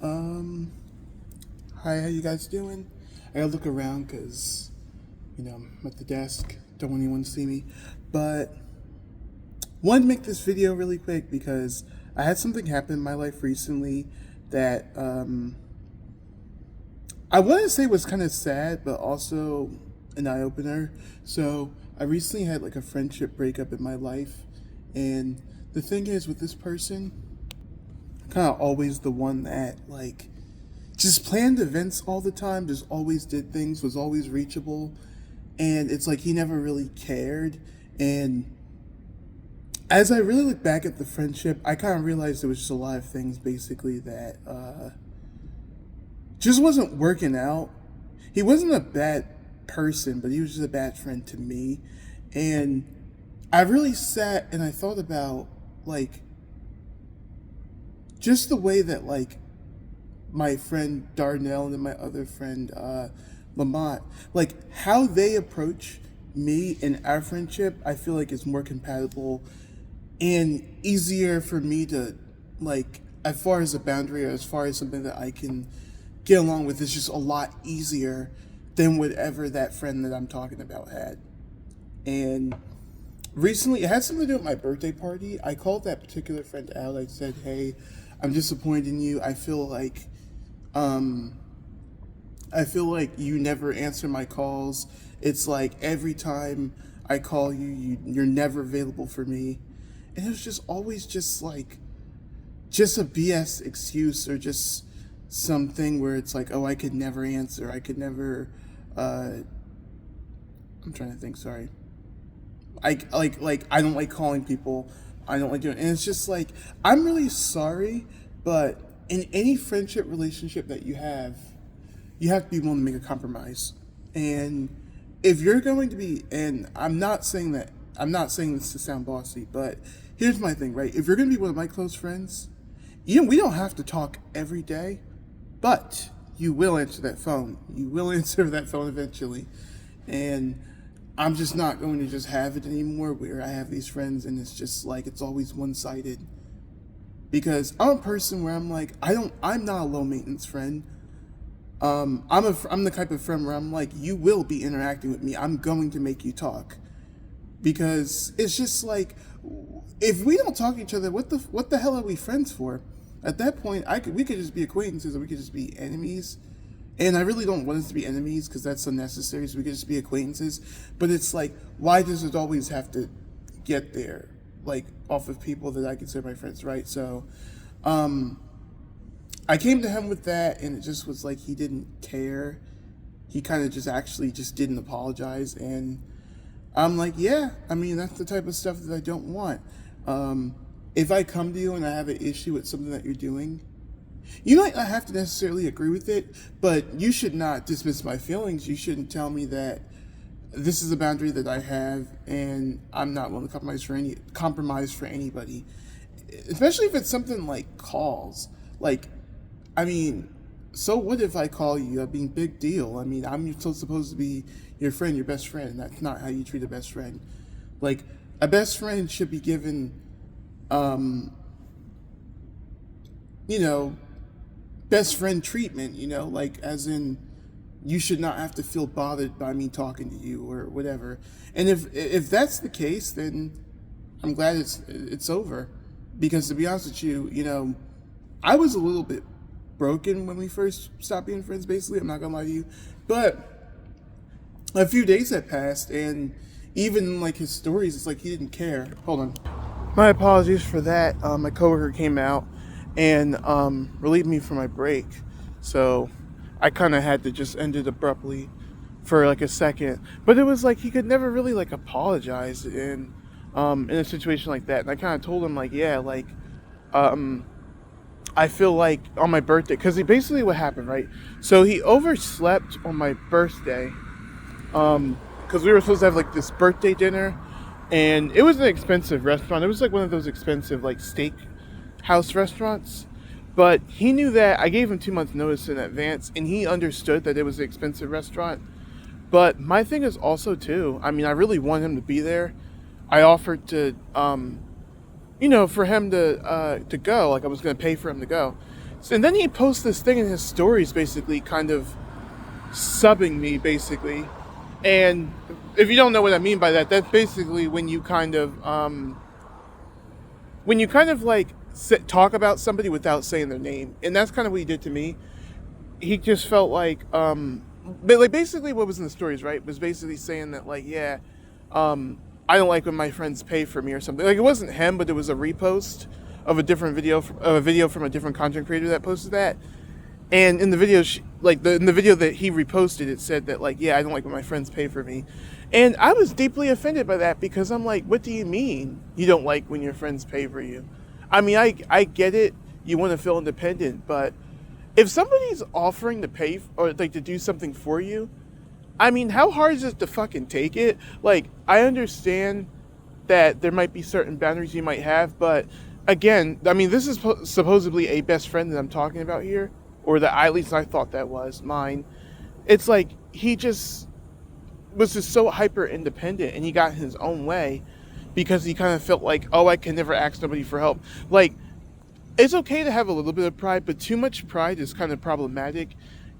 Um, Hi, how you guys doing? I gotta look around because, I'm at the desk. Don't want anyone to see me. But wanted to make this video really quick because I had something happen in my life recently that I want to say was kind of sad, but also an eye opener. So I recently had like a friendship breakup in my life, and the thing is with this person, kind of always the one that just planned events all the time, just always did things, was always reachable, and it's like he never really cared. And as I really look back at the friendship, I kind of realized there was just a lot of things basically that just wasn't working out. He wasn't a bad person, but he was just a bad friend to me. And I really sat and I thought about like just the way that my friend Darnell and my other friend Lamont, like how they approach me and our friendship, I feel like is more compatible and easier for me to as far as a boundary or as far as something that I can get along with is just a lot easier than whatever that friend that I'm talking about had. And recently, it had something to do with my birthday party. I called that particular friend out. I said, "Hey, I'm disappointed in you. Um, I feel like you never answer my calls. It's like every time I call you, you're never available for me." And it was just always just a BS excuse or just something where it's like, oh, I could never answer. I could never. I'm trying to think. Sorry. I don't like calling people. I don't like doing it. And it's just like I'm really sorry, but in any friendship relationship that you have to be willing to make a compromise. And if you're going to be, and I'm not saying this to sound bossy, but here's my thing, right? If you're going to be one of my close friends, we don't have to talk every day, but you will answer that phone. You will answer that phone eventually. And I'm just not going to just have it anymore where I have these friends and it's just like it's always one-sided. Because I'm a person where I'm not a low maintenance friend. I'm the type of friend where I'm like, you will be interacting with me. I'm going to make you talk. Because it's just like, if we don't talk to each other, what the hell are we friends for? At that point, we could just be acquaintances or we could just be enemies. And I really don't want us to be enemies because that's unnecessary. So we could just be acquaintances. But it's like, why does it always have to get there? Like off of people that I consider my friends, right? So, I came to him with that, and it just was like he didn't care. He kind of just actually just didn't apologize, and I'm like, yeah, I mean that's the type of stuff that I don't want. If I come to you and I have an issue with something that you're doing, you might not have to necessarily agree with it, but you should not dismiss my feelings. You shouldn't tell me that this is a boundary that I have, and I'm not willing to compromise for anybody, especially if it's something like calls. Like, I mean, so what if I call you? I mean, big deal. I mean, I'm still supposed to be your friend, your best friend. That's not how you treat a best friend. Like, a best friend should be given, um, you know, best friend treatment, like as in you should not have to feel bothered by me talking to you or whatever. And if that's the case, then I'm glad it's over. Because to be honest with you, I was a little bit broken when we first stopped being friends, basically. I'm not gonna lie to you. But a few days had passed, and even like his stories, it's like he didn't care. Hold on. My apologies for that. My coworker came out and relieved me from my break. So I kind of had to just end it abruptly for like a second. But it was like he could never really like apologize in a situation like that. And I kind of told him like, yeah, I feel like on my birthday, because basically what happened, right? So he overslept on my birthday, because we were supposed to have like this birthday dinner, and it was an expensive restaurant. It was like one of those expensive like steak house restaurants. But he knew that I gave him 2 months notice in advance, and he understood that it was an expensive restaurant. But my thing is also too, I mean, I really want him to be there. I offered to, for him to go. Like I was going to pay for him to go. And then he posts this thing in his stories, basically kind of subbing me, basically. And if you don't know what I mean by that, that's basically when you kind of like talk about somebody without saying their name, and that's kind of what he did to me. He just felt like, but like basically what was in the stories, right, was basically saying that like, yeah, I don't like when my friends pay for me or something. Like it wasn't him, but it was a repost of a different video, of a video from a different content creator that posted that. And in the video, in the video that he reposted, it said that like, yeah, I don't like when my friends pay for me, and I was deeply offended by that because I'm like, what do you mean you don't like when your friends pay for you? I mean, I get it. You want to feel independent, but if somebody's offering to pay or like to do something for you, I mean, how hard is it to fucking take it? Like, I understand that there might be certain boundaries you might have, but again, I mean, this is supposedly a best friend that I'm talking about here, or that at least I thought that was mine. It's like he just was just so hyper independent, and he got his own way because he kind of felt like, oh, I can never ask somebody for help. Like, it's okay to have a little bit of pride, but too much pride is kind of problematic.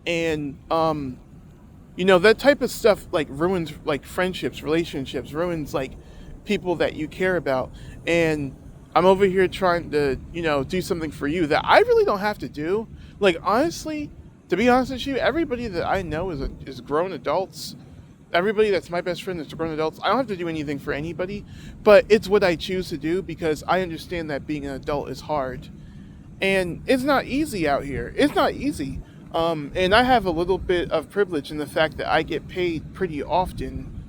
And that type of stuff like ruins like friendships, relationships, ruins like people that you care about. And I'm over here trying to, do something for you that I really don't have to do. Like, honestly, to be honest with you, everybody that I know is grown adults. Everybody that's my best friend is grown adults. I don't have to do anything for anybody, but it's what I choose to do because I understand that being an adult is hard. And it's not easy out here. It's not easy. And I have a little bit of privilege in the fact that I get paid pretty often.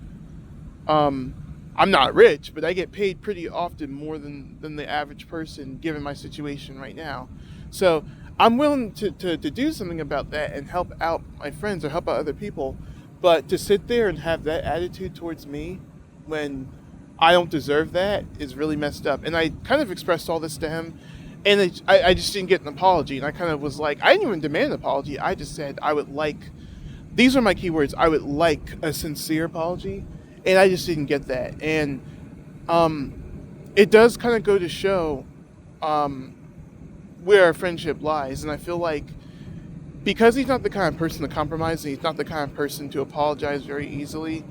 I'm not rich, but I get paid pretty often more than the average person given my situation right now. So I'm willing to do something about that and help out my friends or help out other people. But to sit there and have that attitude towards me when I don't deserve that is really messed up. And I kind of expressed all this to him, and I just didn't get an apology. And I kind of was like, I didn't even demand an apology. I just said I would like, these are my keywords, I would like a sincere apology. And I just didn't get that. And it does kind of go to show where our friendship lies. And I feel like because he's not the kind of person to compromise, and he's not the kind of person to apologize very easily,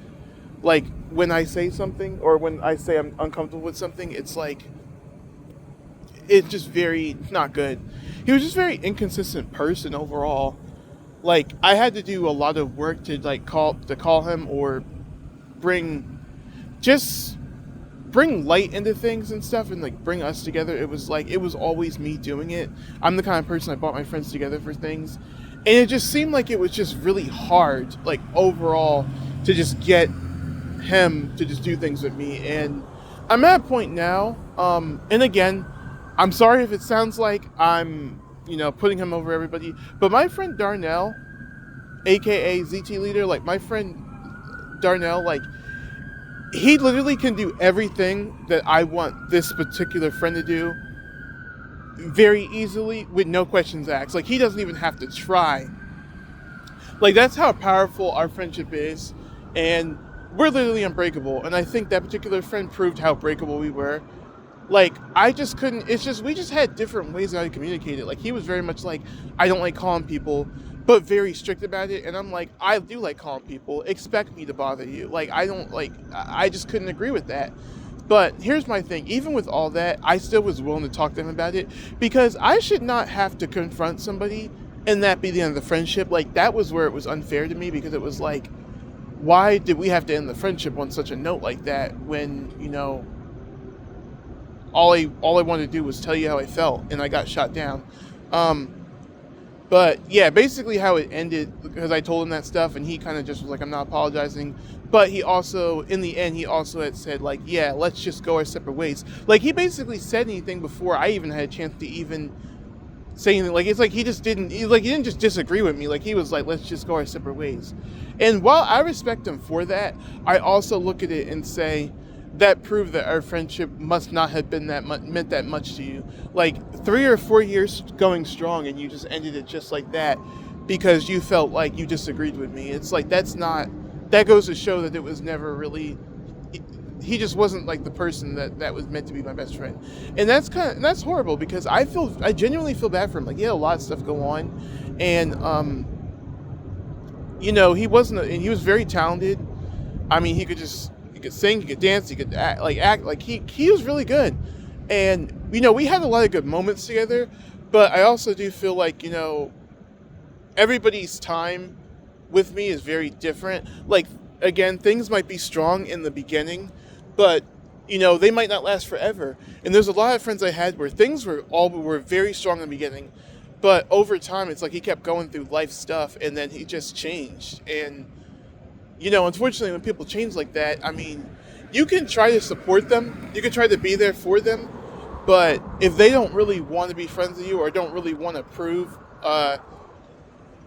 like when I say something or when I say I'm uncomfortable with something, it's like, it's just very not good. He was just a very inconsistent person overall. Like, I had to do a lot of work to like call him or bring light into things and stuff, and like bring us together. It was always me doing it. I'm the kind of person I brought my friends together for things, and it just seemed like it was just really hard, like overall, to just get him to just do things with me. And I'm at a point now, and again, I'm sorry if it sounds like I'm putting him over everybody, but my friend Darnell, aka ZT Leader, like my friend Darnell, like he literally can do everything that I want this particular friend to do very easily with no questions asked. Like, he doesn't even have to try. Like, that's how powerful our friendship is, and we're literally unbreakable. And I think that particular friend proved how breakable we were. Like, I just couldn't, we just had different ways how to communicate it. Like, he was very much like, I don't like calling people, but very strict about it. And I'm like, I do like calling people. Expect me to bother you. Like, I just couldn't agree with that. But here's my thing. Even with all that, I still was willing to talk to him about it, because I should not have to confront somebody and that be the end of the friendship. Like, that was where it was unfair to me, because it was like, why did we have to end the friendship on such a note like that when, all I wanted to do was tell you how I felt, and I got shot down. But yeah, basically how it ended, because I told him that stuff, and he kind of just was like, I'm not apologizing. But he also, in the end, he also had said, like, yeah, let's just go our separate ways. Like, he basically said anything before I even had a chance to even say anything. Like, it's like he didn't just disagree with me. Like, he was like, let's just go our separate ways. And while I respect him for that, I also look at it and say, that proved that our friendship must not have been meant that much to you. Like, 3 or 4 years going strong, and you just ended it just like that because you felt like you disagreed with me. It's like, that goes to show that it was never really, he just wasn't like the person that was meant to be my best friend. And that's horrible, because I genuinely feel bad for him. Like, he had a lot of stuff go on, and he wasn't and he was very talented. I mean, he could sing, he could dance, he could act like he was really good. And we had a lot of good moments together, but I also do feel like, everybody's time with me is very different. Like, again, things might be strong in the beginning, but they might not last forever. And there's a lot of friends I had where things were very strong in the beginning, but over time it's like he kept going through life stuff, and then he just changed. And unfortunately, when people change like that, I mean, you can try to support them, you can try to be there for them, but if they don't really want to be friends with you, or don't really want to prove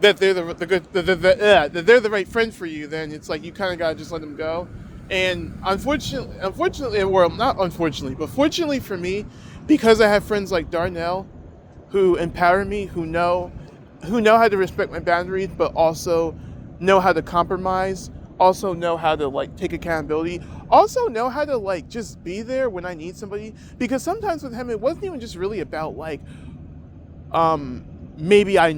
that they're that they're the right friend for you, then it's like you kind of gotta just let them go. And unfortunately, well, not unfortunately, but fortunately for me, because I have friends like Darnell, who empower me, who know how to respect my boundaries, but also know how to compromise, also know how to like take accountability, also know how to like just be there when I need somebody. Because sometimes with him, it wasn't even just really about like maybe I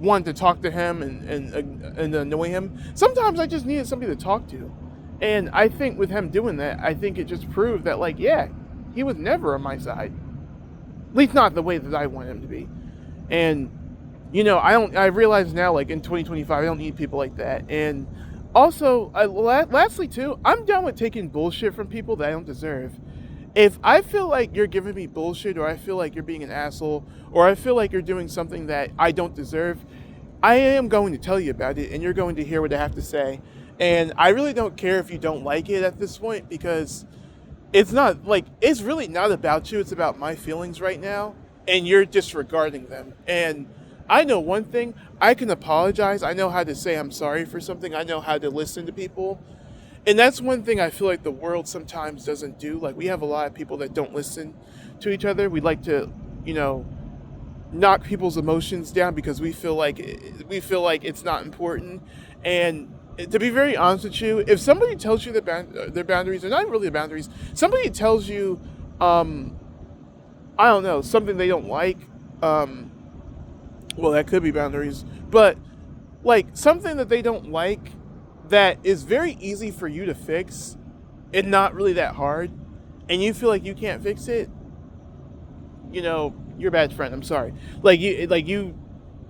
wanted to talk to him and annoy him. Sometimes I just needed somebody to talk to. And I think with him doing that, I think it just proved that, like, yeah, he was never on my side. At least not the way that I want him to be. And, I realize now, like, in 2025, I don't need people like that. And also, lastly, too, I'm done with taking bullshit from people that I don't deserve. If I feel like you're giving me bullshit, or I feel like you're being an asshole, or I feel like you're doing something that I don't deserve, I am going to tell you about it, and you're going to hear what I have to say. And I really don't care if you don't like it at this point, because it's really not about you. It's about my feelings right now, and you're disregarding them. And I know one thing, I can apologize. I know how to say I'm sorry for something. I know how to listen to people. And that's one thing I feel like the world sometimes doesn't do. Like, we have a lot of people that don't listen to each other. We like to, knock people's emotions down because we feel like it's not important. And to be very honest with you, if somebody tells you their boundaries, they're not really the boundaries. Somebody tells you, I don't know, something they don't like. Well, that could be boundaries, but like something that they don't like that is very easy for you to fix and not really that hard, and you feel like you can't fix it, you're a bad friend. I'm sorry. Like you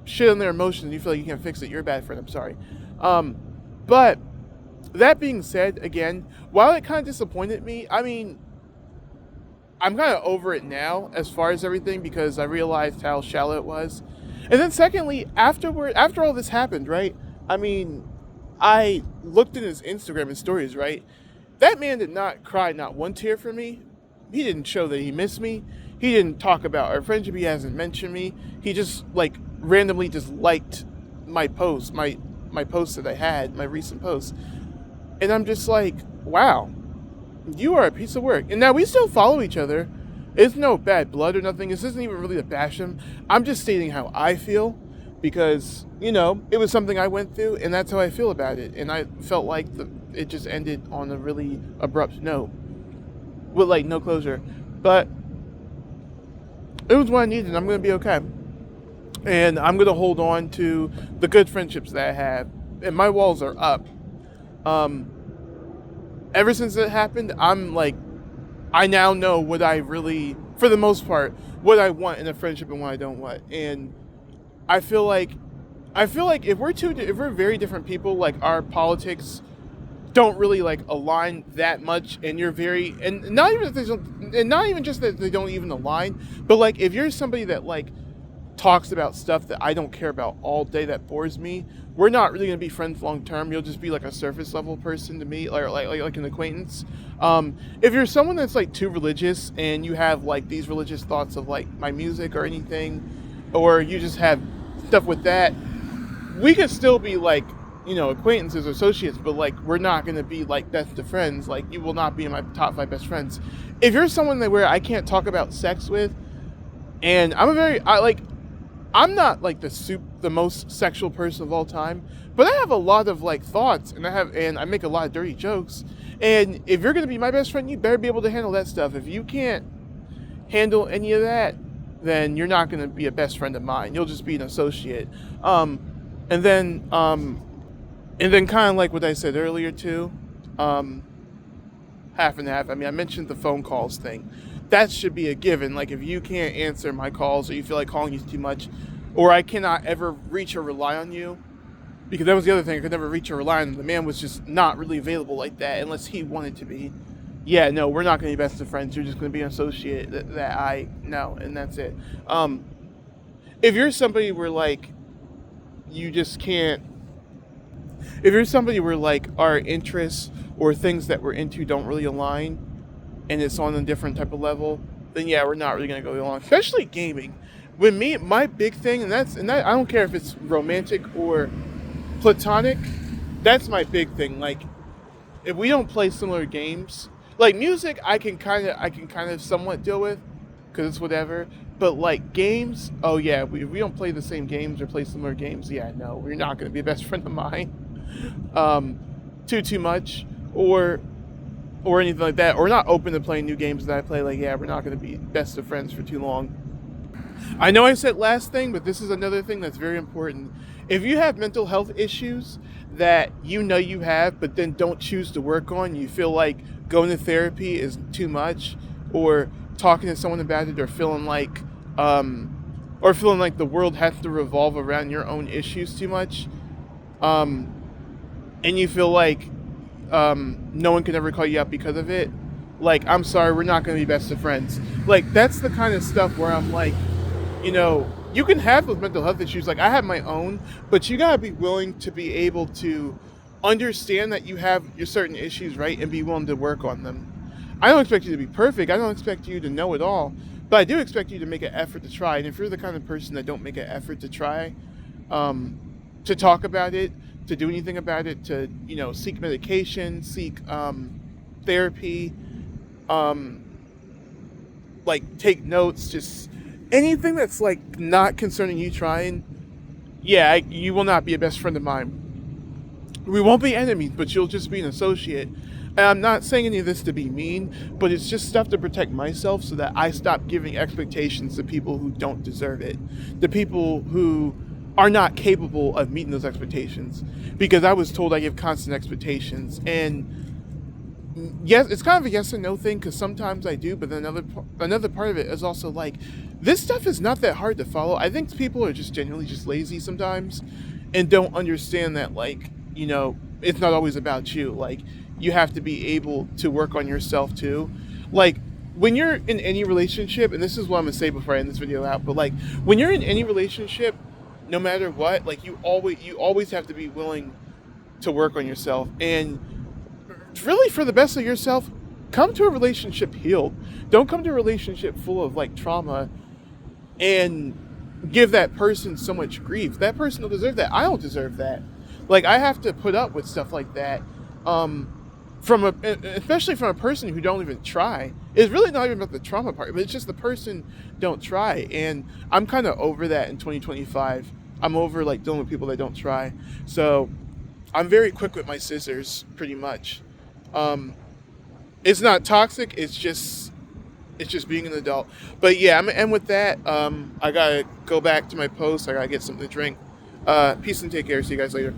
shit on their emotions and you feel like you can't fix it. You're a bad friend. I'm sorry. But that being said, again, while it kind of disappointed me, I mean, I'm kind of over it now as far as everything, because I realized how shallow it was. And then secondly, after all this happened, right? I mean, I looked at his Instagram and stories, right? That man did not cry not one tear for me. He didn't show that he missed me. He didn't talk about our friendship. He hasn't mentioned me. He just like randomly just liked my post, my post that I had, my recent post. And I'm just like, wow, you are a piece of work. And now we still follow each other. It's no bad blood or nothing. This isn't even really to bash him. I'm just stating how I feel, because, it was something I went through, and that's how I feel about it. And I felt like it just ended on a really abrupt note with like no closure. But it was what I needed, and I'm going to be okay. And I'm going to hold on to the good friendships that I have. And my walls are up. Ever since it happened, I'm like, I now know what I really, for the most part, what I want in a friendship and what I don't want. And I feel like if we're very different people, like our politics don't really like align that much, and you're very, and not even just that they don't even align, but like if you're somebody that like talks about stuff that I don't care about all day, that bores me, we're not really gonna be friends long term. You'll just be like a surface level person to me, or like an acquaintance. If you're someone that's like too religious and you have like these religious thoughts of like my music or anything, or you just have stuff with that, we could still be like, acquaintances or associates, but like we're not gonna be like best of friends. Like, you will not be in my top 5 best friends. If you're someone where I can't talk about sex with, and I'm not like the most sexual person of all time, but I have a lot of like thoughts, and I make a lot of dirty jokes, And if you're going to be my best friend, you better be able to handle that stuff. If you can't handle any of that, then you're not going to be a best friend of mine. You'll just be an associate. Um, and then, um, and then kind of like what I said earlier too, um, half and half. I mean, I mentioned the phone calls thing. That should be a given. Like if you can't answer my calls or you feel like calling you too much, or I cannot ever reach or rely on you, because that was the other thing. I could never reach or rely on him. The man was just not really available like that unless he wanted to be. Yeah, no, we're not going to be best of friends. You're just going to be an associate that I know, and that's it. Um, if you're somebody where like you just can't, if you're somebody where like our interests or things that we're into don't really align, and it's on a different type of level, then yeah, we're not really going to go along. Especially gaming. When me, my big thing, and that I don't care if it's romantic or platonic, that's my big thing. Like if we don't play similar games, like music I can kind of somewhat deal with because it's whatever, but like games, oh yeah, if we don't play the same games or play similar games, yeah, no, we're not going to be a best friend of mine. Too much, or anything like that, or not open to playing new games that I play, like yeah, we're not going to be best of friends for too long. I know I said last thing, but this is another thing that's very important. If you have mental health issues that you know you have, but then don't choose to work on, you feel like going to therapy is too much, or talking to someone about it, or feeling like the world has to revolve around your own issues too much, um, and you feel like no one can ever call you out because of it, like I'm sorry, we're not going to be best of friends. Like that's the kind of stuff where I'm like, you can have those mental health issues. Like I have my own, but you gotta be willing to be able to understand that you have your certain issues, right, and be willing to work on them. I don't expect you to be perfect. I don't expect you to know it all, but I do expect you to make an effort to try. And if you're the kind of person that don't make an effort to try, um, to talk about it, to do anything about it, to seek medication, seek therapy, um, like take notes, just anything that's like not concerning you trying, yeah, you will not be a best friend of mine. We won't be enemies, but you'll just be an associate. And I'm not saying any of this to be mean, but it's just stuff to protect myself so that I stop giving expectations to people who don't deserve it, the people who are not capable of meeting those expectations. Because I was told I give constant expectations, and yes, it's kind of a yes and no thing because sometimes I do, but then another part of it is also like this stuff is not that hard to follow. I think people are just genuinely just lazy sometimes and don't understand that like it's not always about you. Like you have to be able to work on yourself too. Like when you're in any relationship, and this is what I'm gonna say before I end this video out, but like when you're in any relationship, no matter what, like you always have to be willing to work on yourself, and really for the best of yourself, come to a relationship healed. Don't come to a relationship full of like trauma and give that person so much grief. That person don't deserve that. I don't deserve that. Like I have to put up with stuff like that, especially from a person who don't even try. It's really not even about the trauma part, but it's just the person don't try. And I'm kind of over that in 2025. I'm over like dealing with people that don't try. So I'm very quick with my scissors, pretty much. Um, it's not toxic. It's just being an adult. But yeah, I'm gonna end with that. I gotta go back to my post. I gotta get something to drink. Peace and take care. See you guys later.